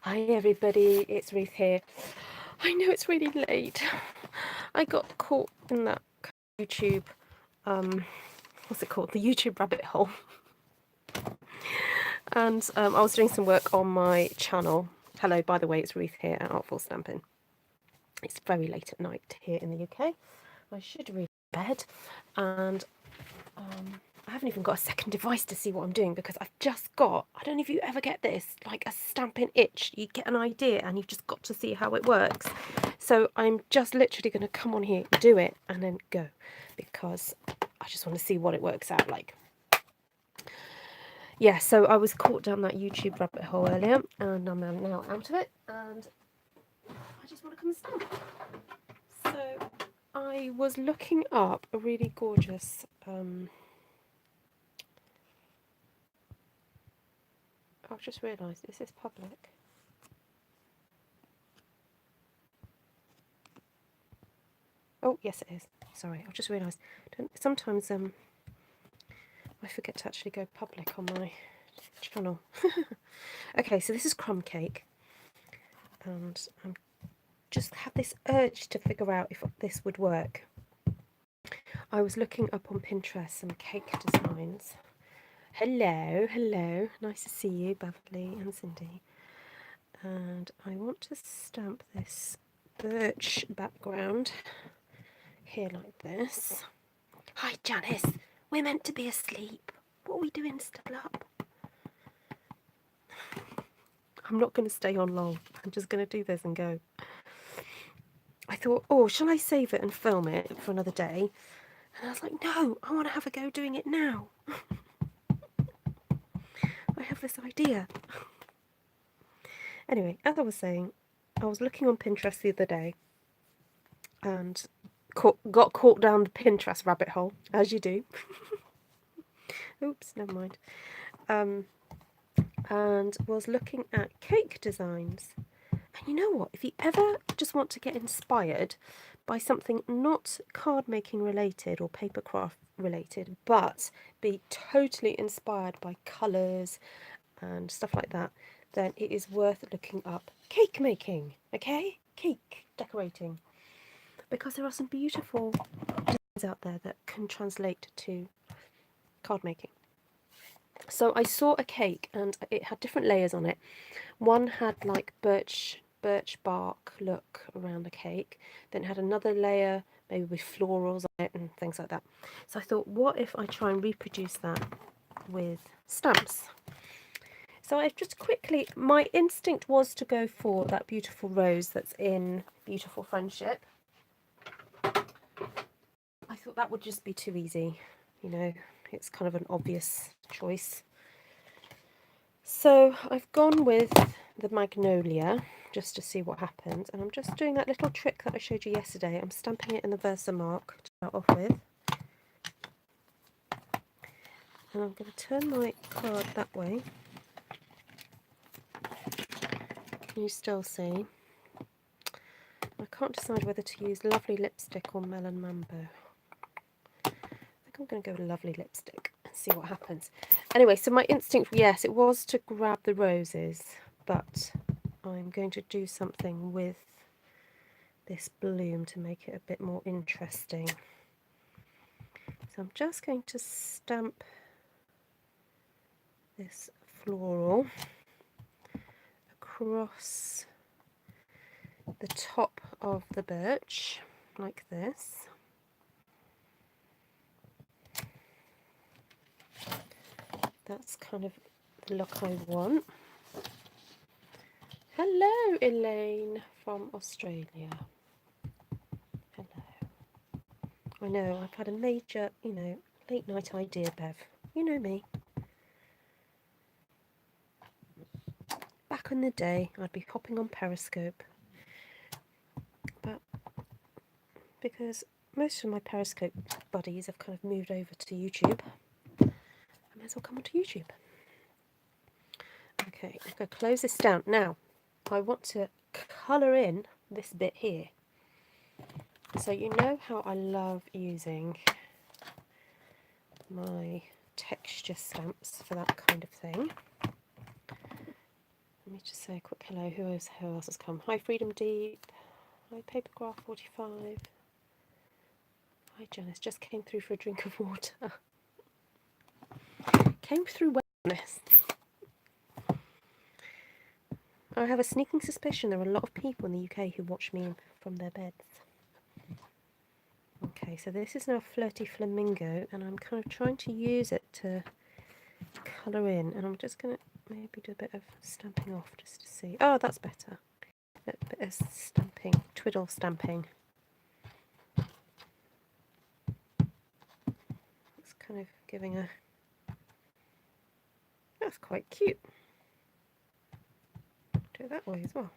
Hi everybody, it's Ruth here. I know it's really late. I got caught in that YouTube, what's it called? The YouTube rabbit hole. And I was doing some work on my channel. Hello, by the way, it's Ruth here at Artful Stampin. It's very late at night here in the UK. I should read bed, and I haven't even got a second device to see what I'm doing because I've just got, I don't know if you ever get this, like a stamping itch. You get an idea and you've just got to see how it works. So I'm just literally going to come on here, do it, and then go because I just want to see what it works out like. Yeah, so I was caught down that YouTube rabbit hole earlier and I'm now out of it and I just want to come and stamp. So I was looking up a really gorgeous I've just realised, is this public? Oh, yes it is. Sorry, I've just realised. Sometimes I forget to actually go public on my channel. Okay, so this is Crumb cake. And I just had this urge to figure out if this would work. I was looking up on Pinterest some cake designs. Hello, hello. Nice to see you, Beverly and Cindy. And I want to stamp this birch background here like this. Hi, Janice. We're meant to be asleep. What are we doing still up? I'm not going to stay on long. I'm just going to do this and go. I thought, oh, shall I save it and film it for another day? And I was like, no, I want to have a go doing it now. I have this idea. Anyway, as I was saying, I was looking on Pinterest the other day and got caught down the Pinterest rabbit hole, as you do. Oops, never mind. And was looking at cake designs. And you know what? If you ever just want to get inspired by something not card making related or paper craft related, but be totally inspired by colours and stuff like that, then it is worth looking up cake making, okay? Cake decorating. Because there are some beautiful designs out there that can translate to card making. So I saw a cake and it had different layers on it. One had like birch bark look around the cake, then it had another layer maybe with florals on it and things like that. So I thought, what if I try and reproduce that with stamps? So I just quickly, my instinct was to go for that beautiful rose that's in Beautiful Friendship. I thought that would just be too easy, you know, it's kind of an obvious choice. So I've gone with the Magnolia just to see what happens, and I'm just doing that little trick that I showed you yesterday. I'm stamping it in the Versamark to start off with, and I'm going to turn my card that way. Can you still see? I can't decide whether to use Lovely Lipstick or Melon Mambo. I think I'm going to go with Lovely Lipstick and see what happens. Anyway, so my instinct, yes, it was to grab the roses, but I'm going to do something with this bloom to make it a bit more interesting. So I'm just going to stamp this floral across the top of the birch like this. That's kind of the look I want. Hello, Elaine from Australia. Hello. I know, I've had a major, you know, late night idea, Bev. You know me. Back in the day, I'd be hopping on Periscope. But because most of my Periscope buddies have kind of moved over to YouTube, I may as well come onto YouTube. Okay, I'm going to close this down. Now, I want to colour in this bit here. So you know how I love using my texture stamps for that kind of thing. Let me just say a quick hello. Who else has come? Hi, Freedom Deep. Hi, Papergraph 45. Hi, Janice. Just came through for a drink of water. Came through wellness. I have a sneaking suspicion there are a lot of people in the UK who watch me from their beds. Okay, so this is now Flirty Flamingo, and I'm kind of trying to use it to colour in, and I'm just going to maybe do a bit of stamping off just to see. Oh, that's better. A bit of stamping, twiddle stamping. It's kind of giving a... That's quite cute. Do it that way as well.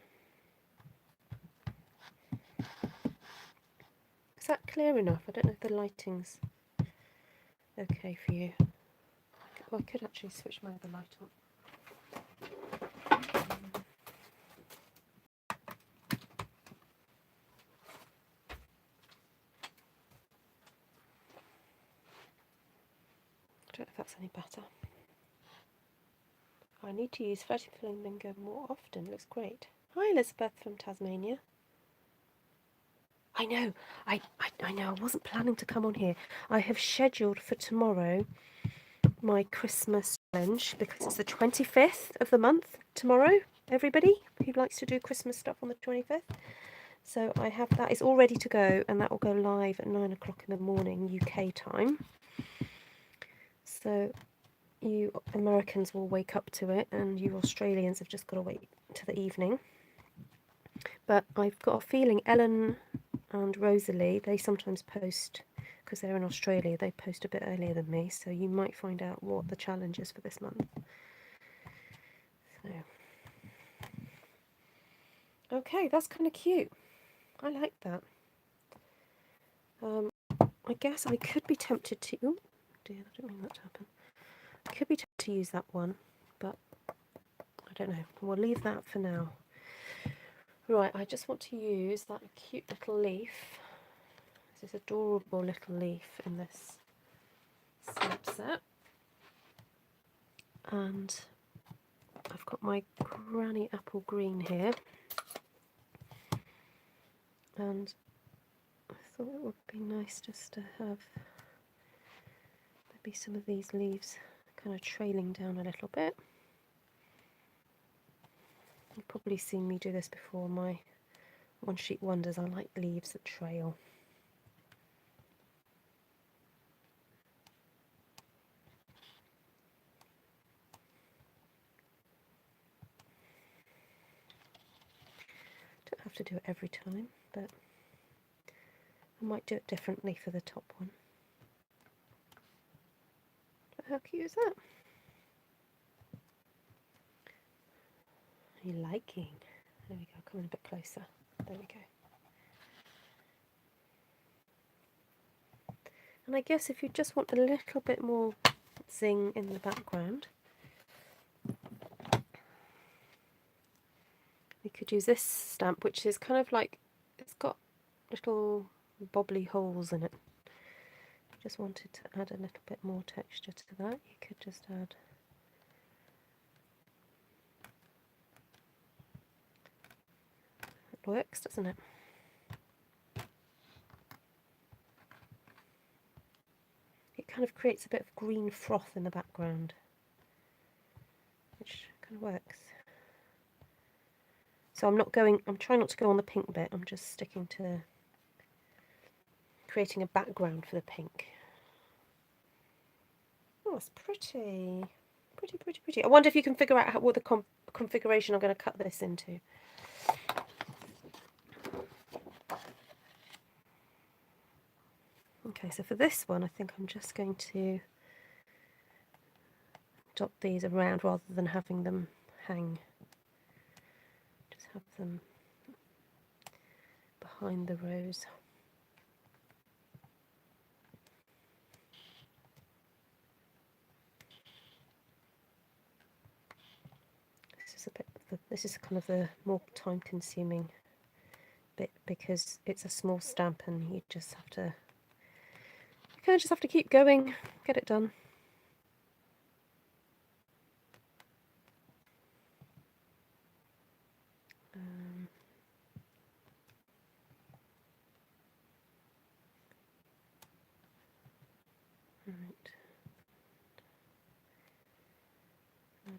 Is that clear enough? I don't know if the lighting's okay for you. Well, I could actually switch my other light on. I don't know if that's any better. I need to use Flirty Flamingo more often. It looks great. Hi, Elizabeth from Tasmania. I know. I know. I wasn't planning to come on here. I have scheduled for tomorrow my Christmas challenge because it's the 25th of the month tomorrow. Everybody who likes to do Christmas stuff on the 25th. So I have that. It's all ready to go, and that will go live at 9 o'clock in the morning UK time. So you Americans will wake up to it, and you Australians have just got to wait to the evening. But I've got a feeling Ellen and Rosalie, they sometimes post, because they're in Australia, they post a bit earlier than me, so you might find out what the challenge is for this month. So, okay, that's kind of cute. I like that. I guess I could be tempted to... Oh, dear, I didn't mean that to happen. I could be tempted to use that one, but I don't know. We'll leave that for now. Right, I just want to use that cute little leaf. This adorable little leaf in this stamp set. And I've got my Granny Apple Green here. And I thought it would be nice just to have maybe some of these leaves kind of trailing down a little bit. You've probably seen me do this before, my one sheet wonders. I like leaves that trail. Don't have to do it every time, but I might do it differently for the top one. But how cute is that? Are you liking? There we go, coming a bit closer. There we go. And I guess if you just want a little bit more zing in the background, we could use this stamp, which is kind of like, it's got little bobbly holes in it. If you just wanted to add a little bit more texture to that, you could just add it. Works, doesn't it? It kind of creates a bit of green froth in the background, which kind of works. So I'm trying not to go on the pink bit, I'm just sticking to creating a background for the pink. Oh, it's pretty. Pretty, pretty, pretty. I wonder if you can figure out what the configuration I'm going to cut this into. Okay, so for this one, I think I'm just going to dot these around rather than having them hang. Just have them behind the rose. This is kind of the more time-consuming bit because it's a small stamp and you kind of just have to keep going, get it done.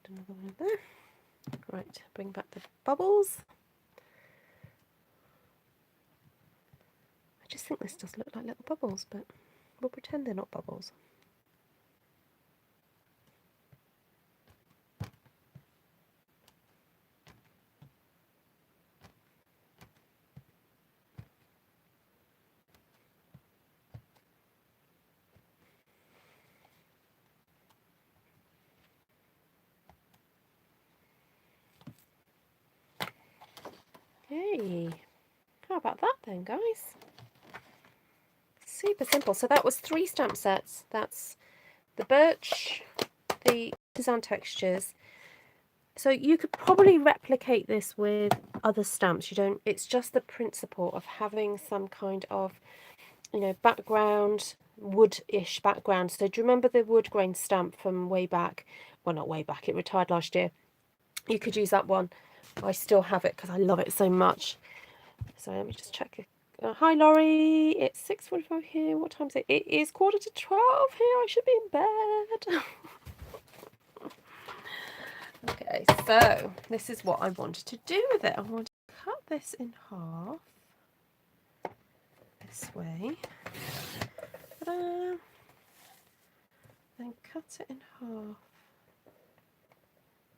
another one in there. Right, bring back the bubbles. I just think this does look like little bubbles, but we'll pretend they're not bubbles. Hey, how about that then, guys? Super simple. So that was 3 stamp sets. That's the birch, the Artisan textures. So you could probably replicate this with other stamps. You don't. It's just the principle of having some kind of, you know, background, wood-ish background. So do you remember the wood grain stamp from way back? Well, not way back. It retired last year. You could use that one. I still have it because I love it so much. So let me just check. Hi Laurie, it's 6:45 here. What time is it? It is 11:45 here. I should be in bed. Okay, so this is what I wanted to do with it. I want to cut this in half this way. Ta-da. Then cut it in half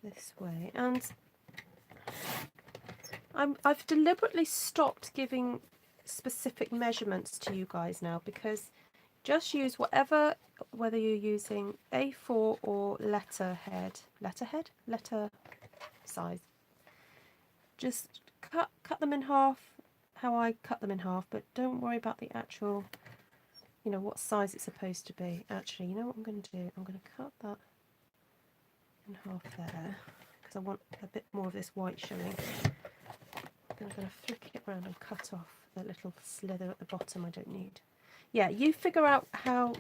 this way. And I've deliberately stopped giving specific measurements to you guys now, because just use whatever, whether you're using A4 or letter size. Just cut them in half how I cut them in half, but don't worry about the actual, you know, what size it's supposed to be. Actually, you know what I'm going to do? I'm going to cut that in half there, because I want a bit more of this white showing. Then I'm going to flick it around and cut off the little slither at the bottom I don't need. Yeah, you figure out how.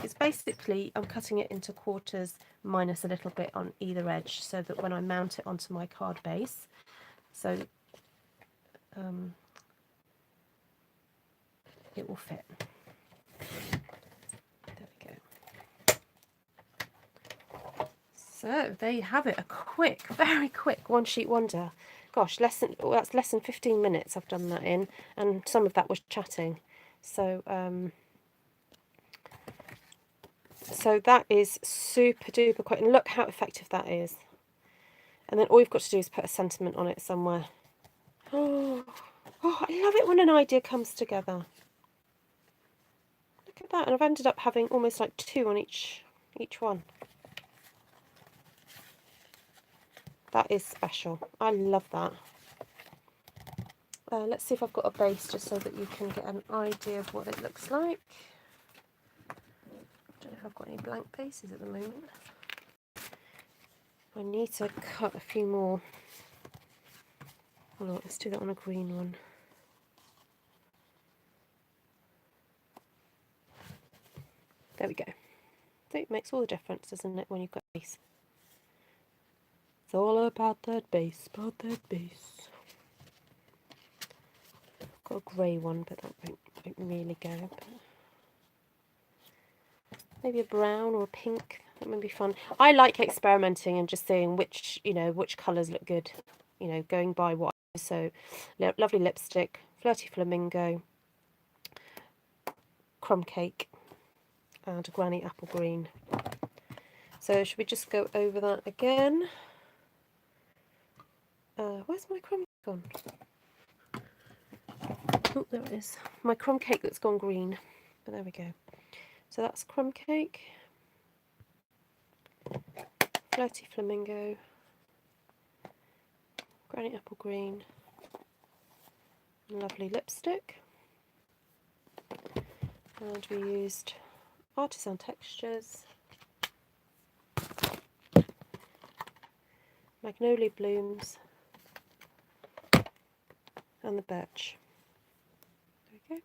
It's basically, I'm cutting it into quarters minus a little bit on either edge, so that when I mount it onto my card base, so it will fit. There we go. So there you have it, a quick, very quick one sheet wonder. Gosh, that's less than 15 minutes I've done that in, and some of that was chatting. So so that is super duper quick, and look how effective that is. And then all you've got to do is put a sentiment on it somewhere. Oh, I love it when an idea comes together. Look at that, and I've ended up having almost like 2 on each one. That is special. I love that. Let's see if I've got a base, just so that you can get an idea of what it looks like. I don't know if I've got any blank bases at the moment. I need to cut a few more. Hold on, let's do that on a green one. There we go. So it makes all the difference, doesn't it, when you've got a base? It's all about that base, I've got a grey one, but that won't really go. But maybe a brown or a pink. That would be fun. I like experimenting and just seeing which colours look good. You know, going by what. So, lovely lipstick, Flirty Flamingo, Crumb Cake, and a Granny Apple Green. So should we just go over that again? Where's my crumb gone? Oh, there it is. My crumb cake that's gone green. But there we go. So that's Crumb Cake, Flirty Flamingo, Granny Apple Green, lovely lipstick. And we used Artisan textures, Magnolia blooms, and the birch. There we go.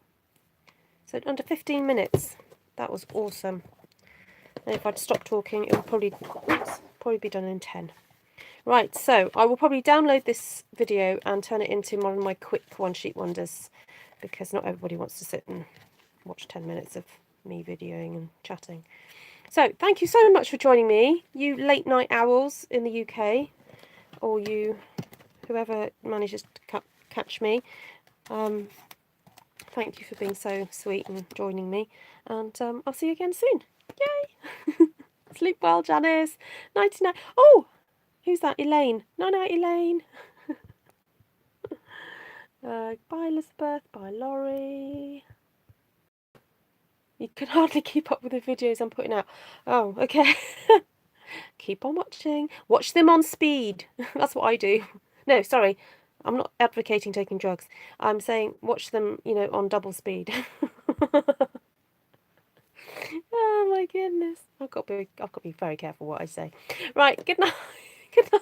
So under 15 minutes. That was awesome. And if I'd stopped talking, it would probably be done in 10. Right, so I will probably download this video and turn it into one of my quick one sheet wonders, because not everybody wants to sit and watch 10 minutes of me videoing and chatting. So thank you so much for joining me, you late night owls in the UK, or you whoever manages to catch me. Thank you for being so sweet and joining me, and I'll see you again soon. Yay! Sleep well, Janice. Nighty night. Oh, who's that? Elaine. Night night, Elaine. Bye, Elizabeth. Bye, Laurie. You can hardly keep up with the videos I'm putting out. Oh, okay. Keep on watching. Watch them on speed. That's what I do. No, sorry. I'm not advocating taking drugs. I'm saying watch them, you know, on double speed. Oh my goodness. I've got to be very careful what I say. Right, good night. Good night.